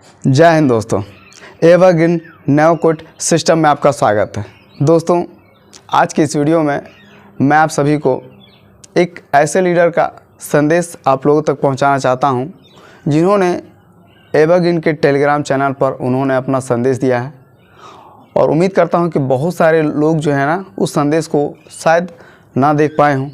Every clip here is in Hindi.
जय हिंद दोस्तों, एवरग्रीन नैनोकोट सिस्टम में आपका स्वागत है। दोस्तों, आज की इस वीडियो में मैं आप सभी को एक ऐसे लीडर का संदेश आप लोगों तक पहुंचाना चाहता हूं, जिन्होंने एवरग्रीन के टेलीग्राम चैनल पर उन्होंने अपना संदेश दिया है और उम्मीद करता हूं कि बहुत सारे लोग जो है ना उस संदेश को शायद ना देख पाए हों,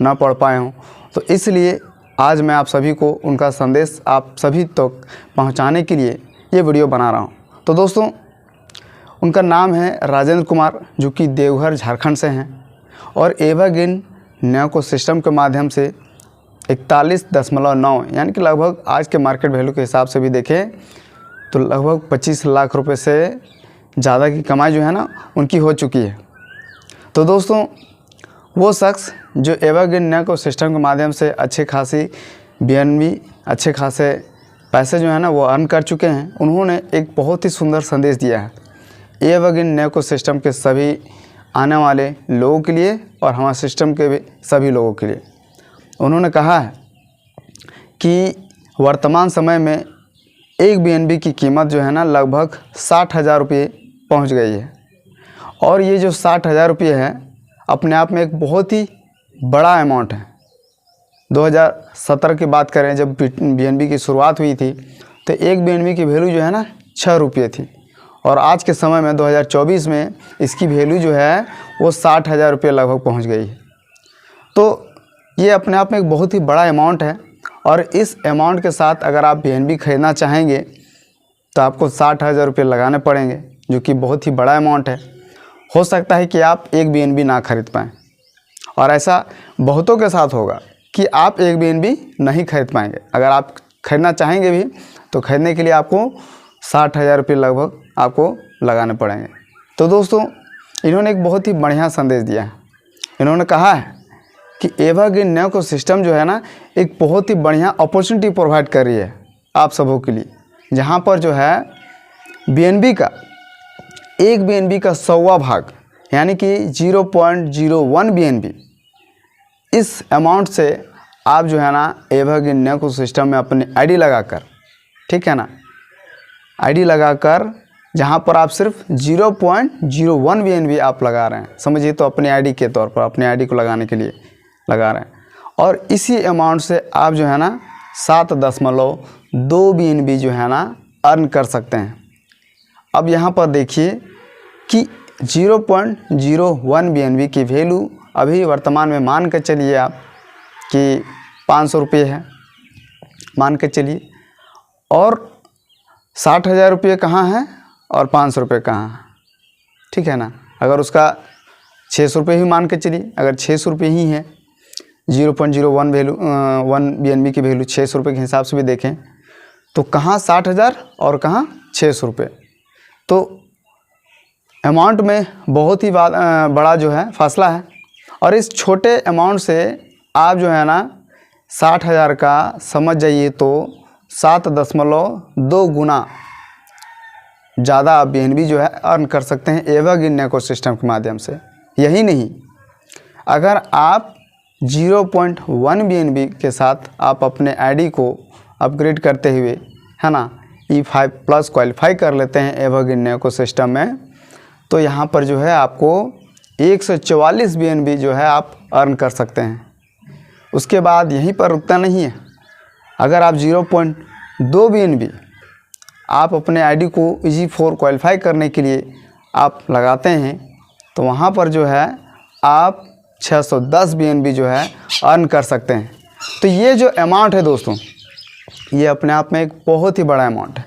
ना पढ़ पाए हों। तो इसलिए आज मैं आप सभी को उनका संदेश आप सभी तक पहुंचाने के लिए ये वीडियो बना रहा हूं। तो दोस्तों, उनका नाम है राजेंद्र कुमार, जो कि देवघर झारखंड से हैं और एवरग्रीन नैनोकोट सिस्टम के माध्यम से 41.9 यानी कि लगभग आज के मार्केट वैल्यू के हिसाब से भी देखें तो लगभग 25 लाख रुपए से ज़्यादा की कमाई जो है ना उनकी हो चुकी है। तो दोस्तों, वो शख्स जो एवरग्रीन नैनोकोट सिस्टम के माध्यम से अच्छे खासी BNB अच्छे खासे पैसे जो है ना वो अर्न कर चुके हैं, उन्होंने एक बहुत ही सुंदर संदेश दिया है एवरग्रीन नैनोकोट सिस्टम के सभी आने वाले लोगों के लिए और हमारे सिस्टम के भी सभी लोगों के लिए। उन्होंने कहा है कि वर्तमान समय में एक BNB की कीमत जो है ना लगभग 60,000 रुपये पहुँच गई है और ये जो 60,000 रुपये है अपने आप में एक बहुत ही बड़ा अमाउंट है। 2017 की बात करें, जब BNB की शुरुआत हुई थी तो एक BNB की वैल्यू जो है ना 6 रुपये थी और आज के समय में 2024 में इसकी वैल्यू जो है वो 60,000 रुपये लगभग पहुंच गई है। तो ये अपने आप में एक बहुत ही बड़ा अमाउंट है और इस अमाउंट के साथ अगर आप BNB खरीदना चाहेंगे तो आपको 60,000 रुपये लगाने पड़ेंगे, जो कि बहुत ही बड़ा अमाउंट है। हो सकता है कि आप एक BNB ना खरीद पाएँ और ऐसा बहुतों के साथ होगा कि आप एक BNB नहीं खरीद पाएंगे। अगर आप खरीदना चाहेंगे भी तो खरीदने के लिए आपको 60,000 रुपये लगभग आपको लगाने पड़ेंगे। तो दोस्तों, इन्होंने एक बहुत ही बढ़िया संदेश दिया है। इन्होंने कहा है कि एवरग्रीन नैनोकोट सिस्टम जो है ना एक बहुत ही बढ़िया अपॉर्चुनिटी प्रोवाइड कर रही है आप सबों के लिए, जहाँ पर जो है BNB का एक BNB का 100वां भाग यानी कि 0.01 BNB, इस अमाउंट से आप जो है ना एवरग्रीन नैनोकोट सिस्टम में अपनी आईडी लगाकर, ठीक है ना, आईडी लगाकर जहाँ पर आप सिर्फ 0.01 BNB आप लगा रहे हैं, समझिए तो अपनी आईडी के तौर पर अपनी आईडी को लगाने के लिए लगा रहे हैं और इसी अमाउंट से आप जो है ना 7.2 BNB जो है ना अर्न कर सकते हैं। अब यहाँ पर देखिए कि 0.01 BNB की वैल्यू अभी वर्तमान में मान के चलिए आप कि 500 रुपये है, मान के चलिए, और 60,000 रुपये कहाँ है और 500 रुपये कहाँ है, ठीक है ना। अगर उसका 600 रुपये ही मान के चलिए, अगर 600 रुपये ही है, 0.01 वैल्यू 1 BNB की वैल्यू 600 रुपये के हिसाब से भी देखें तो कहाँ 60,000 और कहाँ 600 रुपये। तो अमाउंट में बहुत ही बड़ा जो है फासला है और इस छोटे अमाउंट से आप जो है ना 60,000 का समझ जाइए तो 7.2 गुना ज़्यादा आप BNB जो है अर्न कर सकते हैं एवरग्रीन नैनोकोट सिस्टम के माध्यम से। यही नहीं, अगर आप 0.1 BNB के साथ आप अपने आईडी को अपग्रेड करते हुए है ना E5+ क्वालिफाई कर लेते हैं एवरग्रीन नैनोकोट सिस्टम में, तो यहाँ पर जो है आपको 144 BNB जो है आप अर्न कर सकते हैं। उसके बाद यहीं पर रुकता नहीं है, अगर आप 0.2 BNB आप अपने आईडी को EG4 क्वालिफाई करने के लिए आप लगाते हैं तो वहाँ पर जो है आप 610 BNB जो है अर्न कर सकते हैं। तो ये जो अमाउंट है दोस्तों, ये अपने आप में एक बहुत ही बड़ा अमाउंट है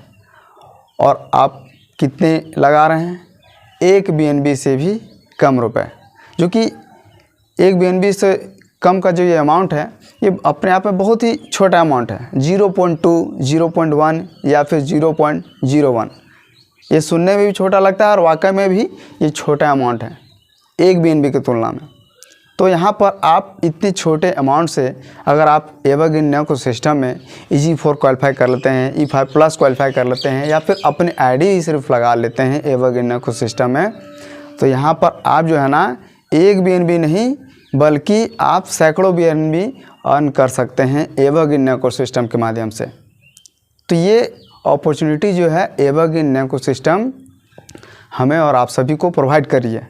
और आप कितने लगा रहे हैं, एक BNB से भी कम रुपए, जो कि एक BNB से कम का जो ये अमाउंट है ये अपने आप में बहुत ही छोटा अमाउंट है। 0.2, 0.1 या फिर 0.01, ये सुनने में भी छोटा लगता है और वाकई में भी ये छोटा अमाउंट है एक BNB की तुलना में। तो यहाँ पर आप इतने छोटे अमाउंट से अगर आप एवरग्रीन नैनोकोट सिस्टम में EG4 क्वालिफाई कर लेते हैं, E5+ क्वालिफाई कर लेते हैं या फिर अपनी आईडी ही सिर्फ लगा लेते हैं एवरग्रीन नैनोकोट सिस्टम में, तो यहाँ पर आप जो है ना एक BNB नहीं बल्कि आप सैकड़ों BNB अर्न कर सकते हैं एवरग्रीन नैनोकोट सिस्टम के माध्यम से। तो ये अपॉर्चुनिटी जो है एवरग्रीन इकोसिस्टम हमें और आप सभी को प्रोवाइड कर रही है।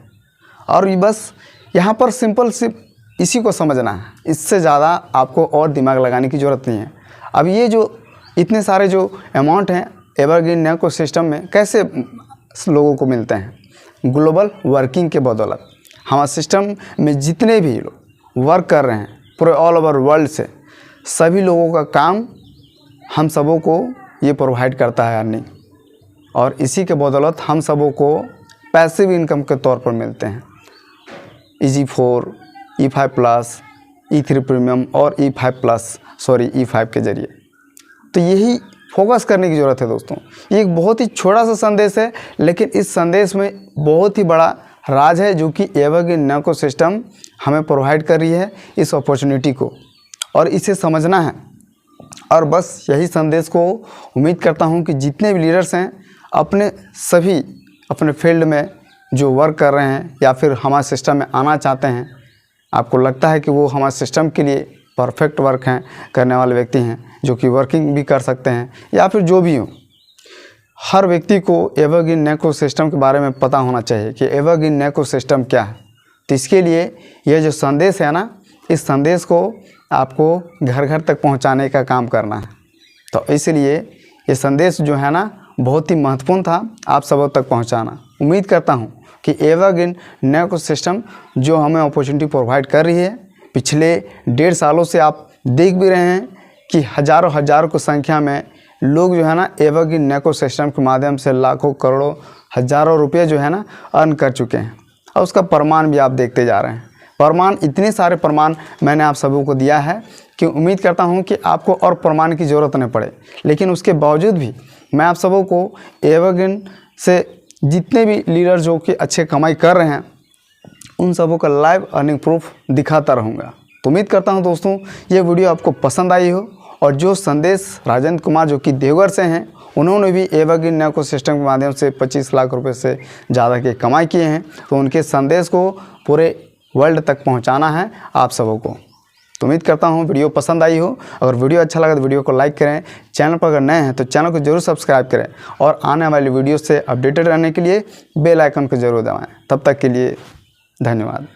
और ये बस यहाँ पर सिंपल सिर्फ इसी को समझना है, इससे ज़्यादा आपको और दिमाग लगाने की ज़रूरत नहीं है। अब ये जो इतने सारे जो अमाउंट हैं एवरग्रीन इकोसिस्टम में कैसे लोगों को मिलते हैं, ग्लोबल वर्किंग के बदौलत। हमारे सिस्टम में जितने भी लोग वर्क कर रहे हैं पूरे ऑल ओवर वर्ल्ड से, सभी लोगों का काम हम सबों को ये प्रोवाइड करता है अर्निंग, और इसी के बदौलत हम सबों को पैसिव इनकम के तौर पर मिलते हैं। EG4, E5 plus, E3 premium और E5 के ज़रिए। तो यही फोकस करने की ज़रूरत है दोस्तों। ये एक बहुत ही छोटा सा संदेश है, लेकिन इस संदेश में बहुत ही बड़ा राज है जो कि एवरग्रीन इकोसिस्टम हमें प्रोवाइड कर रही है इस अपॉर्चुनिटी को, और इसे समझना है। और बस यही संदेश को उम्मीद करता हूँ कि जितने भी लीडर्स हैं अपने फील्ड में जो वर्क कर रहे हैं या फिर हमारे सिस्टम में आना चाहते हैं, आपको लगता है कि वो हमारे सिस्टम के लिए परफेक्ट वर्क हैं करने वाले व्यक्ति हैं, जो कि वर्किंग भी कर सकते हैं या फिर जो भी हो, हर व्यक्ति को एवरग्रीन इकोसिस्टम के बारे में पता होना चाहिए कि एवरग्रीन इकोसिस्टम क्या है। तो इसके लिए ये जो संदेश है ना, इस संदेश को आपको घर घर तक पहुंचाने का काम करना है। तो इसलिए ये संदेश जो है ना बहुत ही महत्वपूर्ण था आप सबों तक पहुंचाना। उम्मीद करता हूं कि एवरग्रीन इकोसिस्टम जो हमें अपॉर्चुनिटी प्रोवाइड कर रही है, पिछले 1.5 सालों से आप देख भी रहे हैं कि हज़ारों की संख्या में लोग जो है ना एवरग्रीन इकोसिस्टम के माध्यम से लाखों करोड़ों हज़ारों रुपये जो है ना अर्न कर चुके हैं, और उसका प्रमाण भी आप देखते जा रहे हैं। प्रमाण, इतने सारे प्रमाण मैंने आप सबों को दिया है कि उम्मीद करता हूं कि आपको और प्रमाण की ज़रूरत नहीं पड़े। लेकिन उसके बावजूद भी मैं आप सबों को एवरग्रीन से जितने भी लीडर जो कि अच्छे कमाई कर रहे हैं उन सबों का लाइव अर्निंग प्रूफ दिखाता रहूँगा। तो उम्मीद करता हूं दोस्तों ये वीडियो आपको पसंद आई हो, और जो संदेश राजेंद्र कुमार जो कि देवघर से हैं, उन्होंने भी एवरग्रीन इकोसिस्टम के माध्यम से 25 लाख रुपए से ज़्यादा की कमाई किए हैं। तो उनके संदेश को पूरे वर्ल्ड तक पहुंचाना है आप सबों को। तो उम्मीद करता हूं वीडियो पसंद आई हो। अगर वीडियो अच्छा लगा तो वीडियो को लाइक करें, चैनल पर अगर नए हैं तो चैनल को जरूर सब्सक्राइब करें, और आने वाली वीडियो से अपडेटेड रहने के लिए बेल आइकन को जरूर दबाएं। तब तक के लिए धन्यवाद।